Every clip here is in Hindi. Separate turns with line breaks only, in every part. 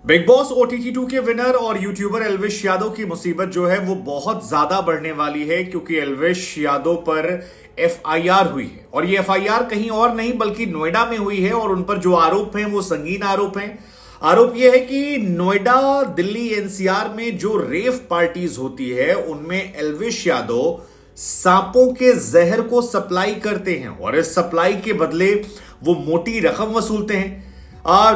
बिग बॉस ओटीटी 2 के विनर और यूट्यूबर एल्विश यादव की मुसीबत जो है वो बहुत ज्यादा बढ़ने वाली है क्योंकि एल्विश यादव पर एफआईआर हुई है और ये एफआईआर कहीं और नहीं बल्कि नोएडा में हुई है और उन पर जो आरोप हैं वो संगीन आरोप हैं। आरोप यह है कि नोएडा, दिल्ली, एनसीआर में जो रेव पार्टीज होती है उनमें एल्विश यादव सांपों के जहर को सप्लाई करते हैं और इस सप्लाई के बदले वो मोटी रकम वसूलते हैं।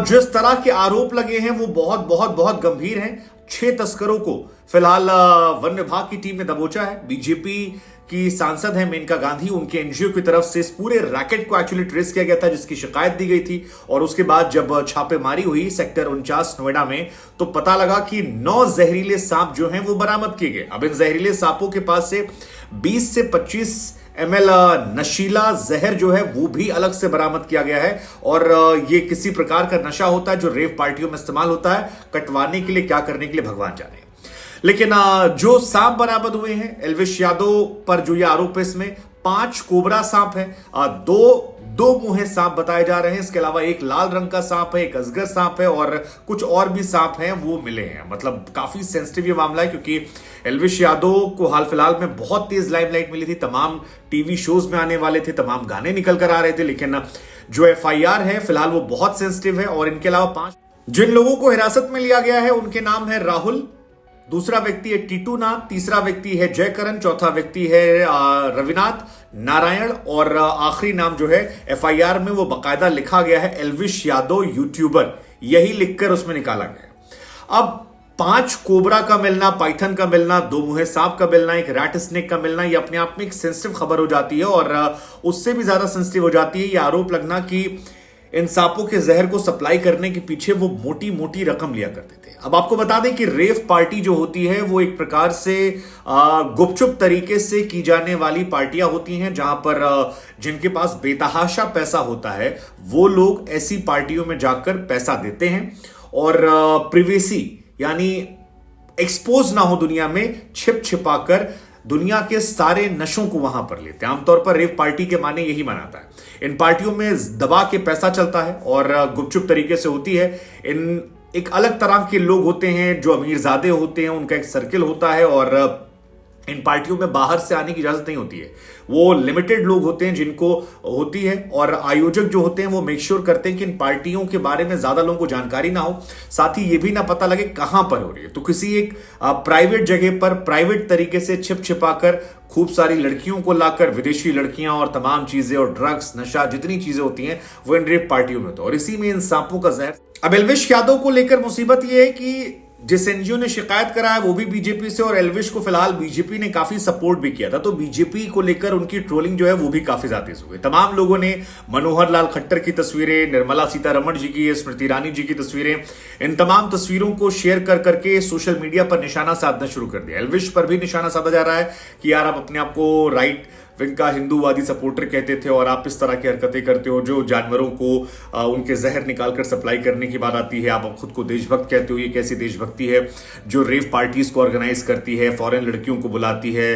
जिस तरह के आरोप लगे हैं वो बहुत बहुत बहुत गंभीर हैं। 6 तस्करों को फिलहाल वन विभाग की टीम ने दबोचा है। बीजेपी की सांसद है मेनका गांधी, उनके एनजीओ की तरफ से इस पूरे रैकेट को एक्चुअली ट्रेस किया गया था जिसकी शिकायत दी गई थी और उसके बाद जब छापेमारी हुई सेक्टर 49 नोएडा में तो पता लगा कि 9 जहरीले सांप जो हैं वो बरामद किए गए। अब इन जहरीले सांपों के पास से 20 से 25 ml नशीला जहर जो है वो भी अलग से बरामद किया गया है और ये किसी प्रकार का नशा होता है जो रेव पार्टियों में इस्तेमाल होता है। कटवाने के लिए, क्या करने के लिए, भगवान जाने। लेकिन जो सांप बरामद हुए हैं एल्विश यादव पर जो ये आरोप है इसमें 5 कोबरा सांप है, दो मुंहे सांप बताए जा रहे हैं। इसके अलावा एक लाल रंग का सांप है, एक अजगर सांप है और कुछ और भी सांप हैं वो मिले हैं। मतलब काफी सेंसिटिव ये मामला है क्योंकि एल्विश यादव को हाल फिलहाल में बहुत तेज लाइमलाइट मिली थी, तमाम टीवी शोज में आने वाले थे, तमाम गाने निकल कर आ रहे थे। लेकिन जो एफआईआर है फिलहाल वो बहुत सेंसिटिव है और इनके अलावा 5 जिन लोगों को हिरासत में लिया गया है उनके नाम है राहुल, दूसरा व्यक्ति है टीटू नाग, तीसरा व्यक्ति है जयकरण, चौथा व्यक्ति है रविनाथ नारायण और आखिरी नाम जो है एफआईआर में वो बकायदा लिखा गया है एल्विश यादव यूट्यूबर, यही लिखकर उसमें निकाला गया है। अब 5 कोबरा का मिलना, पाइथन का मिलना, 2 मुंहे सांप का मिलना, एक रैट स्नेक का मिलना, ये अपने आप में एक सेंसिटिव खबर हो जाती है और उससे भी ज्यादा सेंसिटिव हो जाती है ये आरोप लगना कि इन सांपों के जहर को सप्लाई करने के पीछे वो मोटी मोटी रकम लिया करते थे। अब आपको बता दें कि रेव पार्टी जो होती है वो एक प्रकार से गुपचुप तरीके से की जाने वाली पार्टियां होती हैं जहां पर जिनके पास बेतहाशा पैसा होता है वो लोग ऐसी पार्टियों में जाकर पैसा देते हैं और प्रिवेसी यानी एक्सपोज ना हो दुनिया में, छिप छिपाकर दुनिया के सारे नशों को वहां पर लेते हैं। आमतौर पर रेव पार्टी के माने यही मनाता है। इन पार्टियों में दबा के पैसा चलता है और गुपचुप तरीके से होती है। इन एक अलग तरह के लोग होते हैं जो अमीरजादे होते हैं, उनका एक सर्किल होता है और इन पार्टियों में बाहर से आने की इजाजत नहीं होती है। वो लिमिटेड लोग होते हैं जिनको होती है और आयोजक जो होते हैं वो मेक श्योर करते हैं कि इन पार्टियों के बारे में ज्यादा लोगों को जानकारी ना हो, साथ ही ये भी ना पता लगे कहां पर हो रही है। तो किसी एक प्राइवेट जगह पर प्राइवेट तरीके से छिप छिपाकर खूब सारी लड़कियों को लाकर, विदेशी लड़कियां और तमाम चीजें और ड्रग्स, नशा, जितनी चीजें होती हैं वो इन रेप पार्टियों में होता है और इसी में इन सांपों का जहर। अब एल्विश यादव को लेकर मुसीबत यह है कि जिस एनजीओ ने शिकायत करा है वो भी बीजेपी से और एल्विश को फिलहाल बीजेपी ने काफी सपोर्ट भी किया था, तो बीजेपी को लेकर उनकी ट्रोलिंग जो है वो भी काफी ज्यादा तेज हो गई। तमाम लोगों ने मनोहर लाल खट्टर की तस्वीरें, निर्मला सीतारमण जी की, स्मृति ईरानी जी की तस्वीरें, इन तमाम तस्वीरों को शेयर कर करके सोशल मीडिया पर निशाना साधना शुरू कर दिया। एल्विश पर भी निशाना साधा जा रहा है कि यार आप अपने आप को राइट विंग का हिंदूवादी सपोर्टर कहते थे और आप इस तरह की हरकतें करते हो, जो जानवरों को उनके जहर निकालकर सप्लाई करने की बात आती है आप खुद को देशभक्त कहते हो। ये कैसी देशभक्ति है जो रेव पार्टीज को ऑर्गेनाइज करती है, फॉरेन लड़कियों को बुलाती है,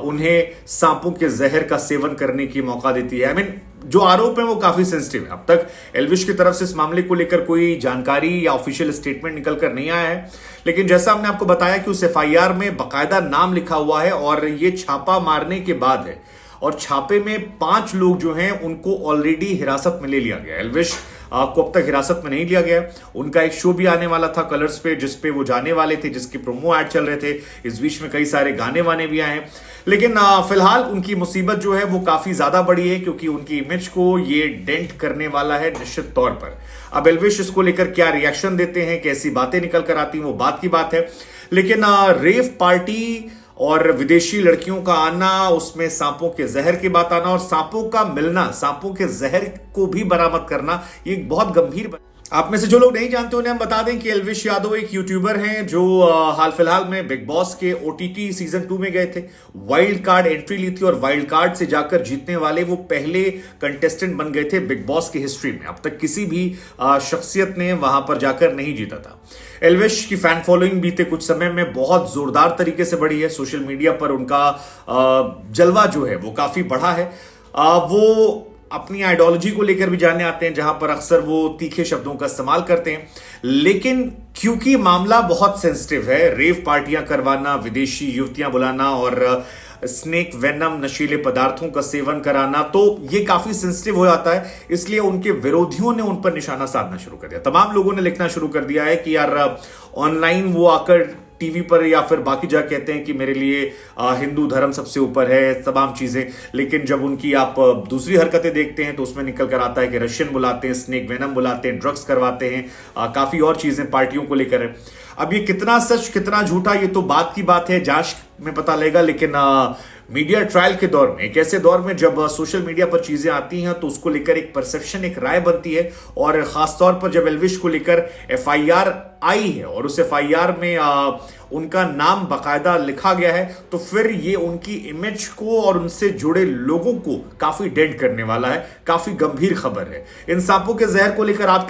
उन्हें सांपों के जहर का सेवन करने की मौका देती है। आई मीन जो आरोप है वो काफी सेंसिटिव है। अब तक एल्विश की तरफ से इस मामले को लेकर कोई जानकारी या ऑफिशियल स्टेटमेंट निकल कर नहीं आया है, लेकिन जैसा हमने आपको बताया कि उस एफआईआर में बकायदा नाम लिखा हुआ है और ये छापा मारने के बाद है और छापे में 5 लोग जो हैं उनको ऑलरेडी हिरासत में ले लिया गया। एल्विश को अब तक हिरासत में नहीं लिया गया। उनका एक शो भी आने वाला था कलर्स पे जिसपे वो जाने वाले थे, जिसके प्रोमो ऐड चल रहे थे। इस बीच में कई सारे गाने वाने भी आए हैं, लेकिन फिलहाल उनकी मुसीबत जो है वो काफी ज्यादा बड़ी है क्योंकि उनकी इमेज को ये डेंट करने वाला है निश्चित तौर पर। अब एल्विश इसको लेकर क्या रिएक्शन देते हैं, कैसी बातें निकल कर आती हैं वो बात की बात है, लेकिन रेव पार्टी और विदेशी लड़कियों का आना, उसमें सांपों के जहर की बात आना और सांपों का मिलना, सांपों के जहर को भी बरामद करना, ये एक बहुत गंभीर। आप में से जो लोग नहीं जानते उन्हें हम बता दें कि एल्विश यादव एक यूट्यूबर हैं जो हाल फिलहाल में बिग बॉस के ओटीटी सीजन 2 में गए थे। वाइल्ड कार्ड एंट्री ली थी और वाइल्ड कार्ड से जाकर जीतने वाले वो पहले कंटेस्टेंट बन गए थे बिग बॉस की हिस्ट्री में। अब तक किसी भी शख्सियत ने वहां पर जाकर नहीं जीता था। एल्विश की फैन फॉलोइंग बीते कुछ समय में बहुत जोरदार तरीके से बढ़ी है। सोशल मीडिया पर उनका जलवा जो है वो काफी बढ़ा है। वो अपनी आइडियोलॉजी को लेकर भी जानने आते हैं, जहां पर अक्सर वो तीखे शब्दों का इस्तेमाल करते हैं। लेकिन क्योंकि मामला बहुत सेंसिटिव है, रेव पार्टियां करवाना, विदेशी युवतियां बुलाना और स्नेक वेनम नशीले पदार्थों का सेवन कराना, तो ये काफी सेंसिटिव हो जाता है। इसलिए उनके विरोधियों ने उन पर निशाना साधना शुरू कर दिया। तमाम लोगों ने लिखना शुरू कर दिया है कि यार ऑनलाइन वो आकर टीवी पर या फिर बाकी जगह कहते हैं कि मेरे लिए हिंदू धर्म सबसे ऊपर है, तमाम चीजें, लेकिन जब उनकी आप दूसरी हरकतें देखते हैं तो उसमें निकल कर आता है कि रशियन बुलाते हैं, स्नेक वेनम बुलाते हैं, ड्रग्स करवाते हैं, काफी और चीजें पार्टियों को लेकर है। अब ये कितना सच कितना झूठा, ये तो बात की बात है, जांच में पता लगेगा। लेकिन मीडिया ट्रायल के दौर में, एक ऐसे दौर में जब सोशल मीडिया पर चीजें आती हैं तो उसको लेकर एक परसेप्शन, एक राय बनती है। और खासतौर पर जब एल्विश को लेकर एफआईआर आई है और उस एफआईआर में उनका नाम बकायदा लिखा गया है, तो फिर ये उनकी इमेज को और उनसे जुड़े लोगों को काफी डेंट करने वाला है। काफी गंभीर खबर है। इन सांपों के जहर को लेकर आप